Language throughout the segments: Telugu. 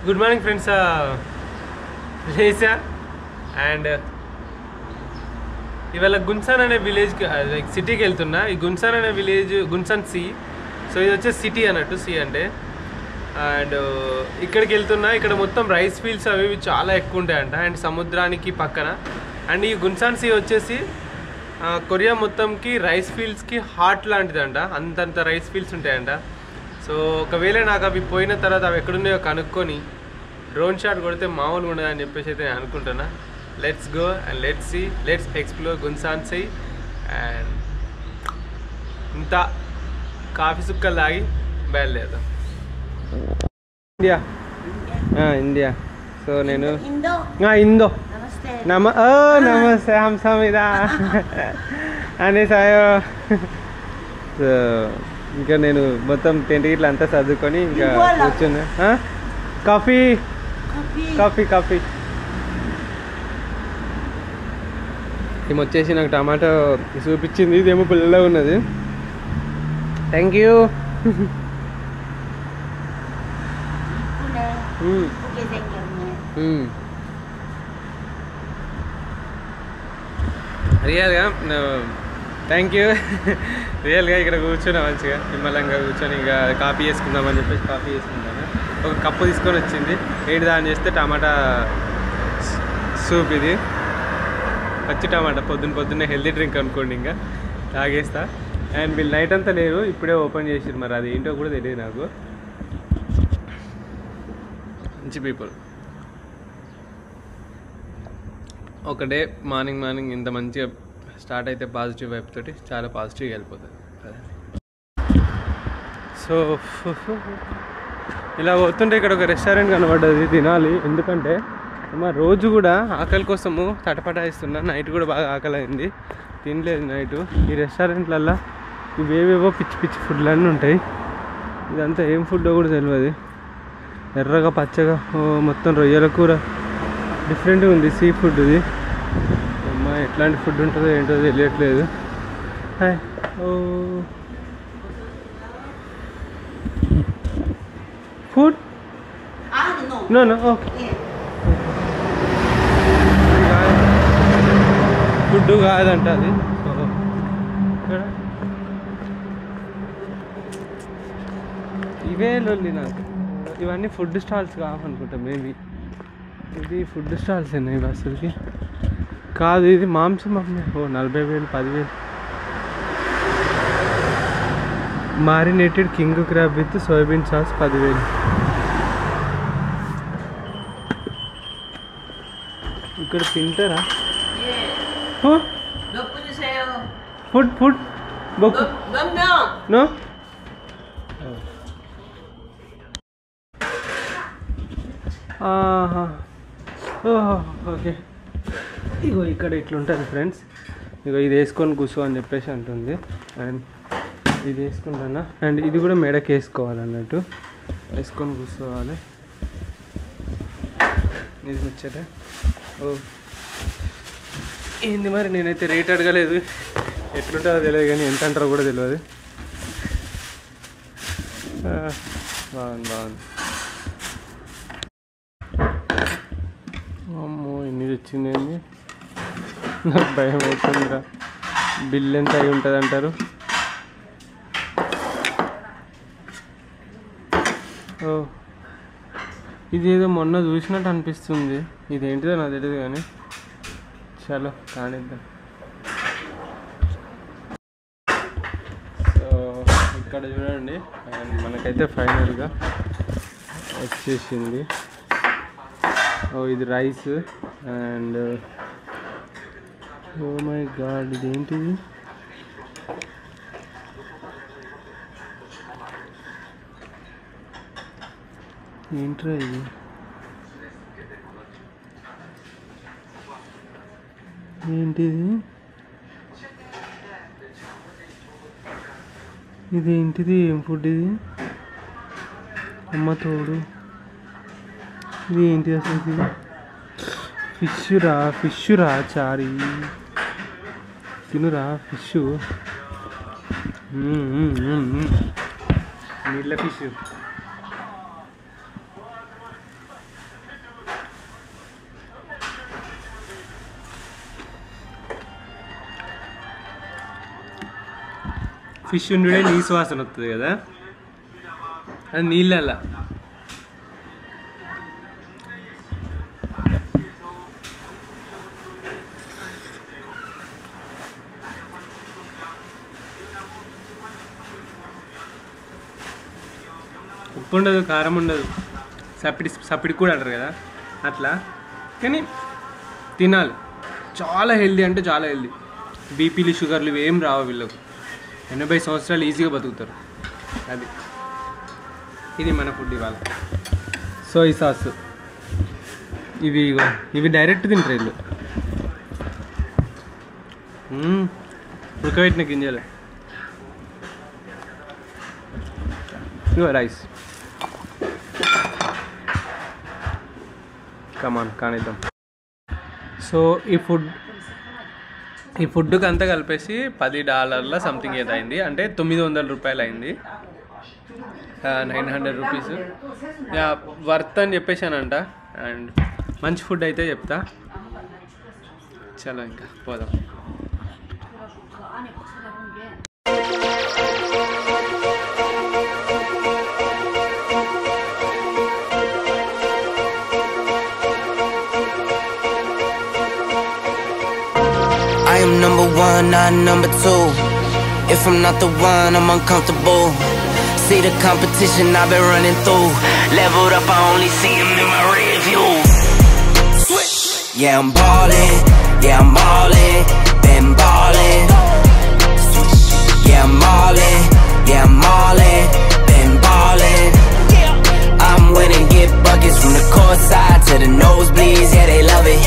Good morning friends. లేసా అండ్ ఇవాళ గున్సాన్ అనే విలేజ్కి లైక్ సిటీకి వెళ్తున్నా. ఈ గున్సాన్ అనే విలేజ్ గున్సాన్ సి. సో ఇది వచ్చేసి సిటీ అన్నట్టు, సి అంటే. అండ్ ఇక్కడికి వెళ్తున్నా. ఇక్కడ మొత్తం రైస్ ఫీల్డ్స్ అవి చాలా ఎక్కువ ఉంటాయంట అండ్ సముద్రానికి పక్కన. అండ్ ఈ గున్సాన్ సి వచ్చేసి కొరియా మొత్తంకి రైస్ ఫీల్డ్స్కి హార్ట్ లాంటిదంట. అంతంత రైస్ ఫీల్డ్స్ ఉంటాయంట. సో ఒకవేళ నాకు అవి పోయిన తర్వాత అవి ఎక్కడున్నాయో కనుక్కొని డ్రోన్ షాట్ కొడితే మామూలుగా ఉండదని చెప్పేసి అయితే నేను అనుకుంటున్నా. Let's go and let's explore Gunsan సి. అండ్ ఇంత కాఫీ సుక్కలు తాగి బయలుదేరదాం. ఇండియా. సో నేను ఇందో నమస్తే హంసమిదా అనే సాయో. సో ఇంకా నేను మొత్తం టెంట్ గిట్లా అంతా చదువుకొని ఇంకా కూర్చున్నా. కాఫీ కాఫీ కాఫీ ఏమో వచ్చేసి నాకు టమాటో చూపించింది. ఇదేమో పుల్లగా ఉన్నది. Thank you. రియల్గా థ్యాంక్ యూ. రియల్గా ఇక్కడ కూర్చున్నా మంచిగా నిమ్మలంగా కూర్చొని ఇంకా కాఫీ చేసుకుందామని చెప్పేసి కాఫీ చేసుకుంటాను. ఒక కప్పు తీసుకొని వచ్చింది. ఏంటి దాన్ని చేస్తే టమాటా సూప్. ఇది పచ్చి టమాటా పొద్దున్నే హెల్తీ డ్రింక్ అనుకోండి. ఇంకా తాగేస్తా. అండ్ వీళ్ళు నైట్ అంతా లేరు, ఇప్పుడే ఓపెన్ చేసిరు. మరి అది ఏంటో కూడా తెలియదు నాకు. మంచి పీపుల్. ఒక డే మార్నింగ్ ఇంత మంచిగా స్టార్ట్ అయితే పాజిటివ్ వైపు తోటి చాలా పాజిటివ్గా వెళ్ళిపోతుంది కదా. సో ఇలా పోతుంటే ఇక్కడ ఒక రెస్టారెంట్ కనబడ్డది, తినాలి. ఎందుకంటే మా రోజు కూడా ఆకలి కోసము తటపటాయిస్తున్నా. నైట్ కూడా బాగా ఆకలి అయింది, తినలేదు నైటు. ఈ రెస్టారెంట్లల్లో ఇవేవేవో పిచ్చి ఫుడ్లు అన్నీ ఉంటాయి. ఇదంతా ఏం ఫుడ్డో కూడా తెలియదు. ఎర్రగా పచ్చగా మొత్తం రొయ్యల కూర డిఫరెంట్గా ఉంది. సీ ఫుడ్ ఇది. అమ్మా ఎట్లాంటి ఫుడ్ ఉంటుందో ఏంటో తెలియట్లేదు. హాయ్. ఓ ఫుడ్ నో ఓకే. ఫుడ్ కాదంట అది. ఇవే లొల్లి నాకు. ఇవన్నీ ఫుడ్ స్టాల్స్ కావనుకుంటా మేబీ. ఇది ఫుడ్ స్టాల్స్ ఉన్నాయి ఇవి అసలుకి కాదు. ఇది మాంసం అమ్మే. ఓ 40,000 10,000. Marinated king crab with soybean sauce 10,000. ఇక్కడ తింటారా? ఫుడ్ బొక్కు నో. ఓకే. ఇగో ఇక్కడ ఇట్లుంటుంది ఫ్రెండ్స్. ఇగో ఇది వేసుకొని కూర్చో అని చెప్పేసి అంటుంది. అండ్ ఇది వేసుకుంటానా. అండ్ ఇది కూడా మెడకి వేసుకోవాలన్నట్టు. వేసుకొని కూర్చోవాలి. ఇది వచ్చేట. ఓ ఏంది మరి, నేనైతే రేట్ అడగలేదు. ఎట్లుంటుందో తెలియదు కానీ ఎంత అంటారో కూడా తెలియదు. బాగుంది. అమ్మో ఎన్ని తెచ్చిందేంది, నాకు భయం అవుతుందిరా. బిల్ ఎంత అయి ఉంటుంది అంటారు. ఓ ఇదేదో మొన్న చూసినట్టు అనిపిస్తుంది. ఇదేంటిదో నాకు తెలియదు కానీ చలో కానిద్దాం. సో ఇక్కడ చూడండి. అండ్ మనకైతే ఫైనల్గా వచ్చేసింది. ఓ ఇది rice. And oh my god ఇదేంటిది, ఏంట్రా ఇది? ఏంటిది? ఇదేంటిది? ఏం ఫుడ్ ఇది? అమ్మ తోడు. ఇది ఏంటి అసలు? ఫిష్ రా చారి. తినురా ఫిష్. నీళ్ళ ఫిష్. ఫిష్ ఉండే నీసు వాసన వస్తుంది కదా, అది నీళ్ళ ఉప్పు ఉండదు, కారం ఉండదు, సప్పిడి కూడా అంటారు కదా అట్లా. కానీ తినాలి, చాలా హెల్దీ అంటే చాలా హెల్దీ. బీపీలు షుగర్లు ఇవి ఏం రావు వీళ్ళకు, 80 సంవత్సరాలు ఈజీగా బతుకుతారు. అది ఇది మన ఫుడ్ ఇవాళ. సోయ్ సాస్ ఇవి డైరెక్ట్ తింటారు వీళ్ళు, ఉడకబెట్టిన గింజలు. ఇగో రైస్, కమాన్ కానిద్దాం. సో ఈ ఫుడ్కి అంతా కలిపేసి $10 సంథింగ్ ఏదో అయింది, అంటే 900 రూపాయలు అయింది, 900 రూపీస్. వర్త్ అని చెప్పేసానంట. అండ్ మంచి ఫుడ్ అయితే చెప్తా. చలో ఇంకా పోదాం. I am number one, not number two. If I'm not the one, I'm uncomfortable. See the competition I've been running through. Leveled up, I only see them in my rear view. Switch. Yeah, I'm ballin', yeah, I'm ballin', been ballin'. Switch. Yeah, I'm ballin', yeah, I'm ballin', been ballin'. I'm winning, get buckets from the court side to the nosebleeds, yeah, they love it.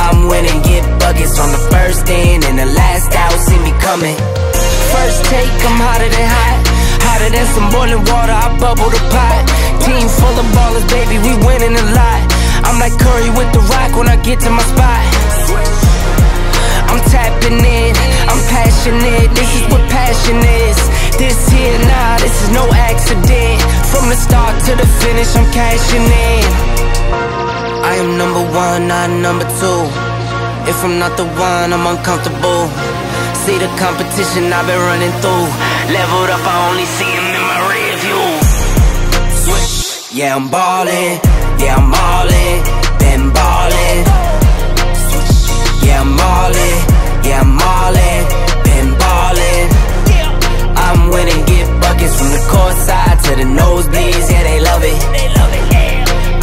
I'm winning, get buckets on the first in and the last out, see me coming. First take, I'm hotter than hot, hotter than some boiling water, I bubble the pot. Team full of ballers, baby, we winning a lot. I'm like Curry with the rock when I get to my spot. I'm tapping in, I'm passionate, this is what passion is. This here, nah, this is no accident. From the start to the finish, I'm cashing in. I am number one, not number two. If I'm not the one, I'm uncomfortable. See the competition I've been running through. Leveled up, I only see them in my rear view. Switch. Yeah, I'm ballin', yeah, I'm ballin', been ballin'. Switch. Yeah, I'm ballin', yeah, I'm ballin', been ballin'. I'm winning, get buckets from the court side to the nosebleeds, yeah, they love it.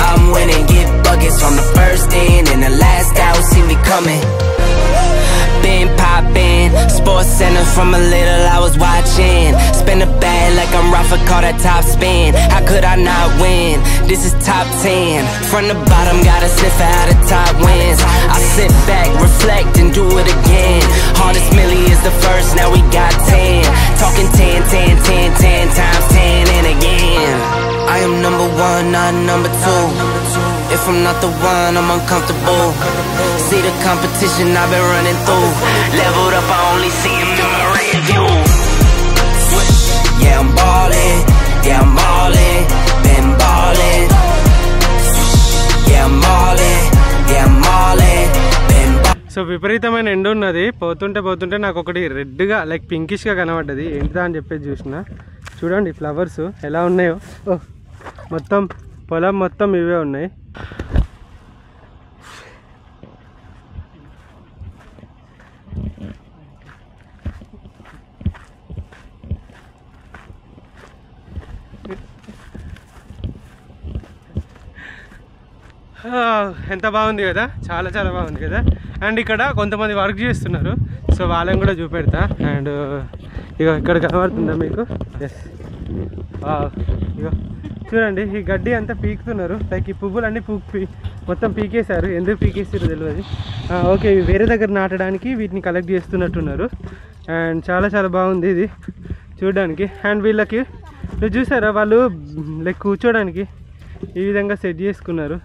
I'm winning, get buckets on the first in and the last out, see me coming. Been poppin', Sports Center from a little I was watching. Spin a bag like I'm Rafa, call that top spin. How could I not win? This is top 10. From the bottom, gotta sniff out the top wins. I sit back, reflect and do it again. Hardest milli is the first, now we got 10. Talking 10, 10, 10, 10 times 10 and again. I am number one, not number two. If I'm not the one, I'm uncomfortable. See the competition I've been running through. Leveled up, I only see them in my rear view. Switch. Yeah, I'm ballin', yeah, I'm ballin', been ballin'. Switch. Yeah, I'm ballin', yeah, I'm ballin', been ballin'. So విపరీతమైన ఎండ ఉన్నది, పోతుంటే నాకు ఒకటి రెడ్గా లైక్ పింకిష్గా కనబడ్డది. ఏంటిదా అని చెప్పేసి చూసిన. చూడండి ఫ్లవర్స్ ఎలా ఉన్నాయో. మొత్తం పొలం మొత్తం ఇవే ఉన్నాయి. ఎంత బాగుంది కదా, చాలా చాలా బాగుంది కదా. అండ్ ఇక్కడ కొంతమంది వర్క్ చేస్తున్నారు, సో వాళ్ళని కూడా చూపెడతా. అండ్ ఇక ఇక్కడ కనబడుతుందా మీకు? ఎస్, ఇక చూడండి ఈ గడ్డి అంతా పీకుతున్నారు. లైక్ ఈ పువ్వులన్నీ మొత్తం పీకేశారు. ఎందుకు పీకేసారో తెలియదు. ఓకే, వేరే దగ్గర నాటడానికి వీటిని కలెక్ట్ చేస్తున్నట్టున్నారు. అండ్ చాలా చాలా బాగుంది ఇది చూడడానికి. అండ్ వీళ్ళకి మీరు చూసారా, వాళ్ళు లైక్ కూర్చోడానికి ఈ విధంగా సెట్ చేసుకున్నారు.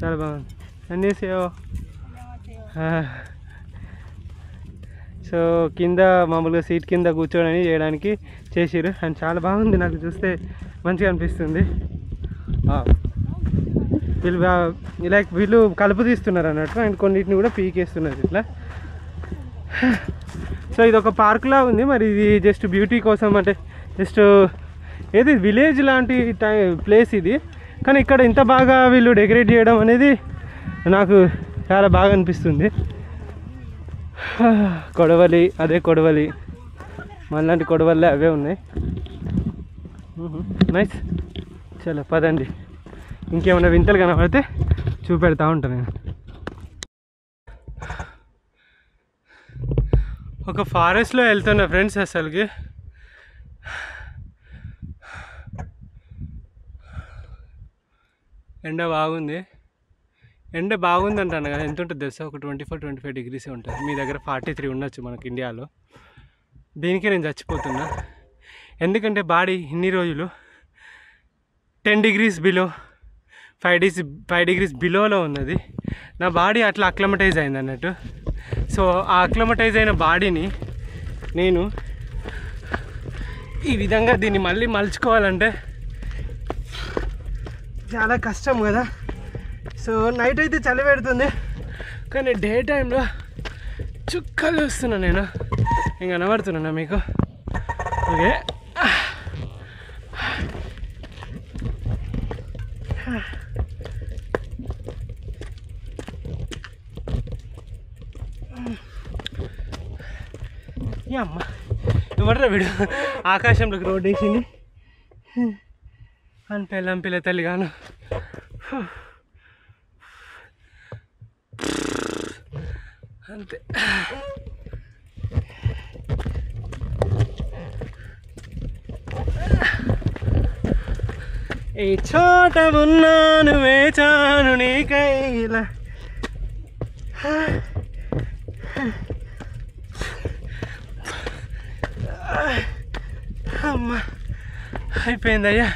చాలా బాగుంది. అన్నేసేవో సో కింద మామూలుగా సీట్ కింద కూర్చోడానికి చేయడానికి చేసిరు. అండ్ చాలా బాగుంది, నాకు చూస్తే మంచిగా అనిపిస్తుంది. వీళ్ళు కలుపు తీస్తున్నారు అన్నట్టు. అండ్ కొన్నిటిని కూడా పీకేస్తున్నారు ఇట్లా. సో ఇది ఒక పార్క్లా ఉంది. మరి ఇది జస్ట్ బ్యూటీ కోసం అంటే జస్ట్ ఏది విలేజ్ లాంటి ప్లేస్ ఇది. కానీ ఇక్కడ ఇంత బాగా వీళ్ళు డెకరేట్ చేయడం అనేది నాకు చాలా బాగా అనిపిస్తుంది. కొడవలి, అదే కొడవలి, మళ్ళీ కొడవల్లే అవే ఉన్నాయి. నైస్. చలో పదండి, ఇంకేమైనా వింతలు కనబడితే చూపెడతా ఉంటాను నేను. ఒక ఫారెస్ట్లో వెళ్తున్నా ఫ్రెండ్స్. అసలుకి ఎండ బాగుంది. ఎండ బాగుంది అంటాను కదా, ఎంత ఉంటుంది తెలుసా? ఒక 24-25 degrees ఉంటుంది. మీ దగ్గర 43 ఉండొచ్చు మనకి ఇండియాలో. దీనికే నేను చచ్చిపోతున్నా. ఎందుకంటే బాడీ ఇన్ని రోజులు 10 degrees బిలో, 5 degrees బిలోలో ఉన్నది. నా బాడీ అట్లా అక్లమటైజ్ అయింది అన్నట్టు. సో ఆ అక్లమటైజ్ అయిన బాడీని నేను ఈ విధంగా దీన్ని మళ్ళీ మలుచుకోవాలంటే చాలా కష్టం కదా. సో నైట్ అయితే చలి పెడుతుంది, కానీ డే టైంలో చుక్కలు వస్తున్నా నేను. ఇంకా కనబడుతున్నా మీకు. ఓకే, అమ్మ ఎవడరా వీడు ఆకాశంలోకి రోడ్డు వేసింది అని పిల్ల తల్లి గాను. అంతే. ఈ చోట ఉన్నాను వేచాను నీకై ఇలా. అమ్మ అయిపోయిందయ్యా.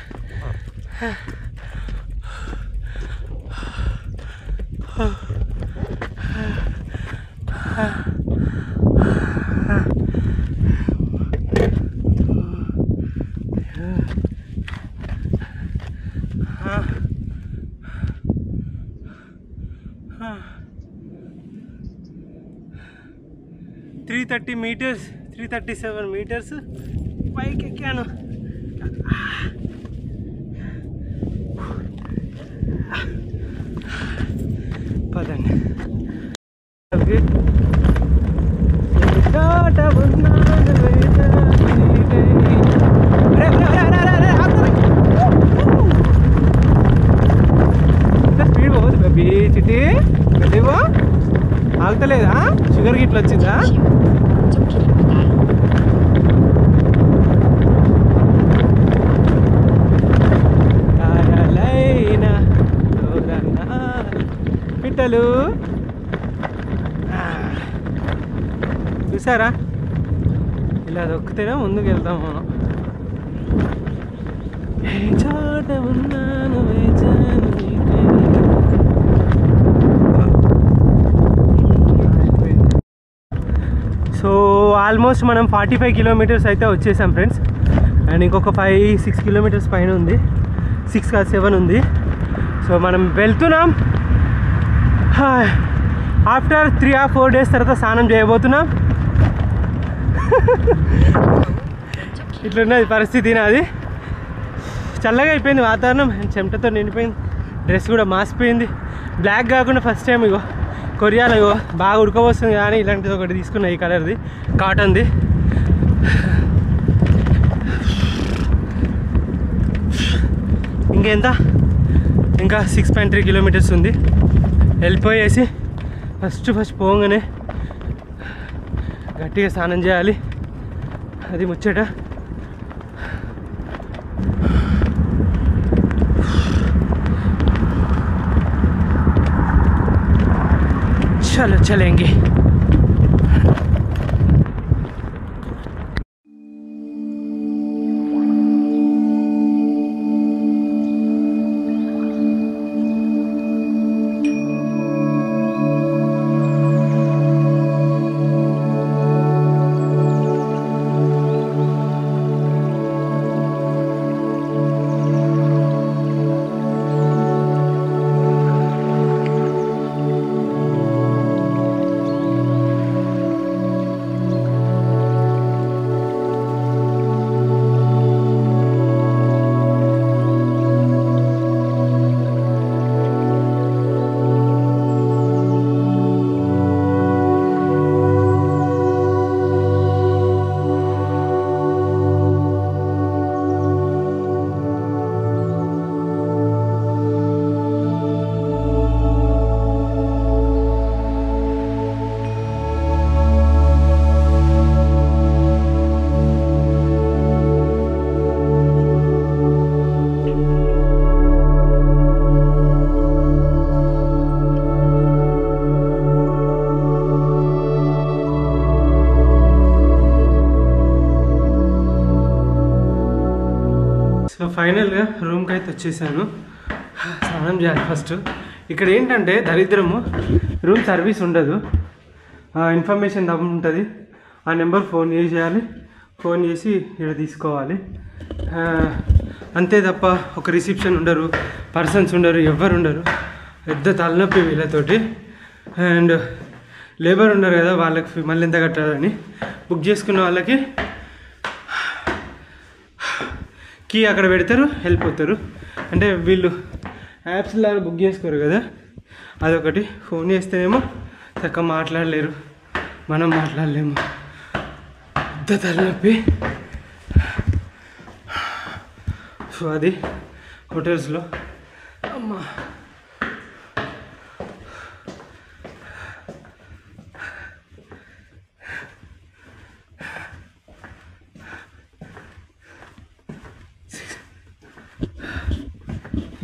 meters, 337 meters పైకి ఎక్కాను. పదండి. స్పీడ్ పోదు బేబీ. చిట్టి వెళ్ళివో, ఆగుతలేదా? షుగర్ గిట్ల వచ్చిందా? పిట్టలు చూసారా? ఇలా దొక్కితేనే ముందుకు వెళ్తాం మనం. చోట ఉన్నాను వేచాను. సో ఆల్మోస్ట్ మనం 45 kilometers అయితే వచ్చేసాం ఫ్రెండ్స్. అండ్ ఇంకొక 5-6 kilometers పైన ఉంది. 6 కాదు 7 ఉంది. సో మనం వెళ్తున్నాం. ఆఫ్టర్ 3 or 4 days తర్వాత స్నానం చేయబోతున్నాం. ఇట్లున్నది పరిస్థితి నాది. చల్లగా అయిపోయింది వాతావరణం, చెమటతో నిండిపోయింది. డ్రెస్ కూడా మాసిపోయింది. బ్లాక్ కాకుండా ఫస్ట్ టైం ఇగో కొరియాలో ఇగో బాగా ఉడకబోస్తుంది కానీ ఇలాంటిది ఒకటి తీసుకున్నా, ఈ కలర్ది, కాటన్ది. ఇంకెంత? ఇంకా 6.3 kilometers ఉంది. వెళ్ళిపోయేసి ఫస్ట్ పోగానే గట్టిగా స్నానం చేయాలి. అది ముచ్చట. చలో చలేంగే. రూమ్కి అయితే వచ్చేసాను. స్నానం చేయాలి ఫస్ట్. ఇక్కడ ఏంటంటే దరిద్రము, రూమ్ సర్వీస్ ఉండదు. ఇన్ఫర్మేషన్ ఉంటుంది, ఆ నెంబర్ ఫోన్ చేయాలి, ఫోన్ చేసి ఇక్కడ తీసుకోవాలి అంతే తప్ప ఒక రిసెప్షన్ ఉండరు, పర్సన్స్ ఉండరు, ఎవ్వరు ఉండరు. పెద్ద తలనొప్పి వీళ్ళతోటి. అండ్ లేబర్ ఉండరు కదా, వాళ్ళకి మళ్ళీ ఎంత కట్టాలని. బుక్ చేసుకున్న వాళ్ళకి కీ అక్కడ పెడతారు, వెళ్ళిపోతారు. అంటే వీళ్ళు యాప్స్లో బుక్ చేసుకోరు కదా, అదొకటి. ఫోన్ చేస్తేనేమో చక్కగా మాట్లాడలేరు, మనం మాట్లాడలేము. పెద్ద తలనొప్పి. సో అది హోటల్స్లో. అమ్మా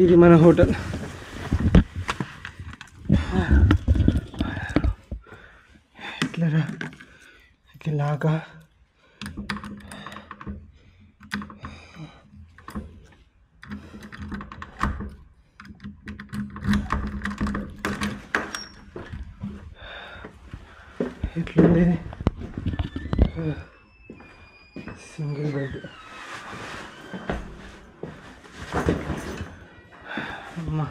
ఇది మన హోటల్. ఇట్లా ఇట్లాగా ఇట్లుంది. Single bed. అమ్మా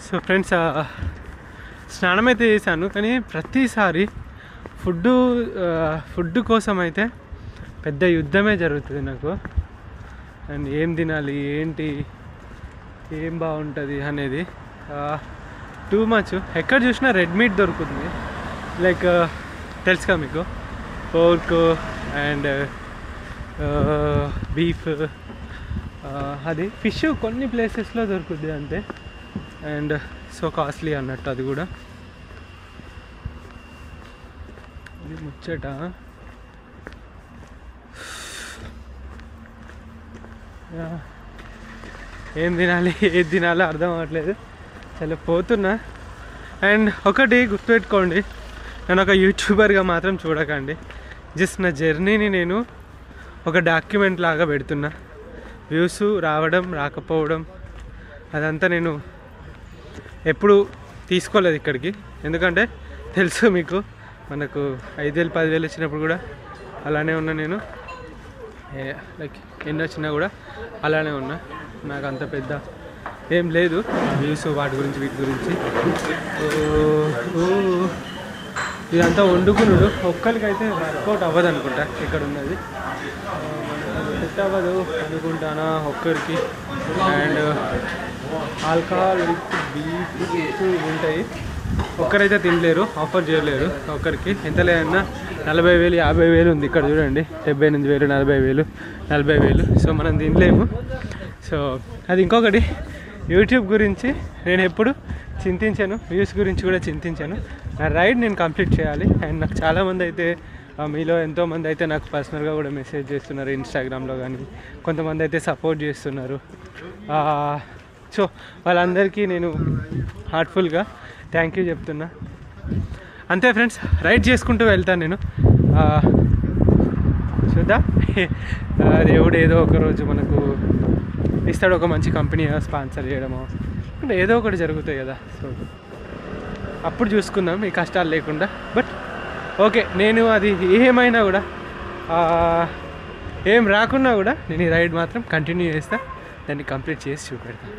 సో ఫ్రెండ్స్, స్నానం అయితే చేశాను, కానీ ప్రతిసారి ఫుడ్ కోసం అయితే పెద్ద యుద్ధమే జరుగుతుంది నాకు. అండ్ ఏం తినాలి, ఏంటి, ఏం బాగుంటుంది అనేది టూ మచ్. ఎక్కడ చూసినా రెడ్ మీట్ దొరుకుతుంది. లైక్ తెలుసుగా మీకు, పోర్క్ అండ్ బీఫ్, అది ఫిష్ కొన్ని ప్లేసెస్లో దొరుకుద్ది అంతే. అండ్ సో కాస్ట్లీ అన్నట్టు అది కూడా. ఇది ముచ్చట. ఏం తినాలి, ఏది తినాలో అర్థం అవ్వట్లేదు. చాలా పోతున్నా. అండ్ ఒకటి గుర్తుపెట్టుకోండి, నేను ఒక యూట్యూబర్గా మాత్రం చూడకండి. జస్ట్ నా జర్నీని నేను ఒక డాక్యుమెంట్ లాగా పెడుతున్నా. వ్యూస్ రావడం రాకపోవడం అదంతా నేను ఎప్పుడు తీసుకోలేదు ఇక్కడికి. ఎందుకంటే తెలుసు మీకు, మనకు 5,000 10,000 వచ్చినప్పుడు కూడా అలానే ఉన్నా నేను. లైక్ ఎన్ని వచ్చినా కూడా అలానే ఉన్నా. నాకు అంత పెద్ద ఏం లేదు వ్యూస్ వాటి గురించి వీటి గురించి. ఇదంతా వండుకున్నాడు ఒక్కరికైతే వర్కౌట్ అవ్వదు అనుకుంటా. ఇక్కడ ఉన్నది సెట్ అవ్వదు అనుకుంటానా ఒక్కరికి. అండ్ ఆల్కహాల్ విత్ బీఫ్ ఉంటాయి, ఒక్కరైతే తినలేరు, ఆఫర్ చేయలేరు ఒక్కరికి. ఎంత లేదన్నా 40,000 50,000 ఉంది ఇక్కడ చూడండి. 78,000 40,000 40,000. సో మనం తినలేము. సో అది ఇంకొకటి. యూట్యూబ్ గురించి నేను ఎప్పుడు చింతించాను, వ్యూస్ గురించి కూడా చింతించాను. నా రైడ్ నేను కంప్లీట్ చేయాలి. అండ్ నాకు చాలామంది అయితే, మీలో ఎంతోమంది అయితే నాకు పర్సనల్గా కూడా మెసేజ్ చేస్తున్నారు ఇన్స్టాగ్రామ్లో కానీ, కొంతమంది అయితే సపోర్ట్ చేస్తున్నారు. సో వాళ్ళందరికీ నేను హార్ట్ఫుల్గా థ్యాంక్ యూ చెప్తున్నా. అంతే ఫ్రెండ్స్, రైడ్ చేసుకుంటూ వెళ్తాను నేను. చూద్దాం, దేవుడు ఏదో ఒక రోజు మనకు ఇస్తాడు, ఒక మంచి కంపెనీ స్పాన్సర్ చేయడమో అంటే ఏదో ఒకటి జరుగుతాయి కదా. సో అప్పుడు చూసుకుందాం ఈ కష్టాలు లేకుండా. బట్ ఓకే, నేను అది ఏమైనా కూడా ఏం రాకున్నా కూడా నేను ఈ రైడ్ మాత్రం కంటిన్యూ చేస్తా, దాన్ని కంప్లీట్ చేసి చూపెడతాను.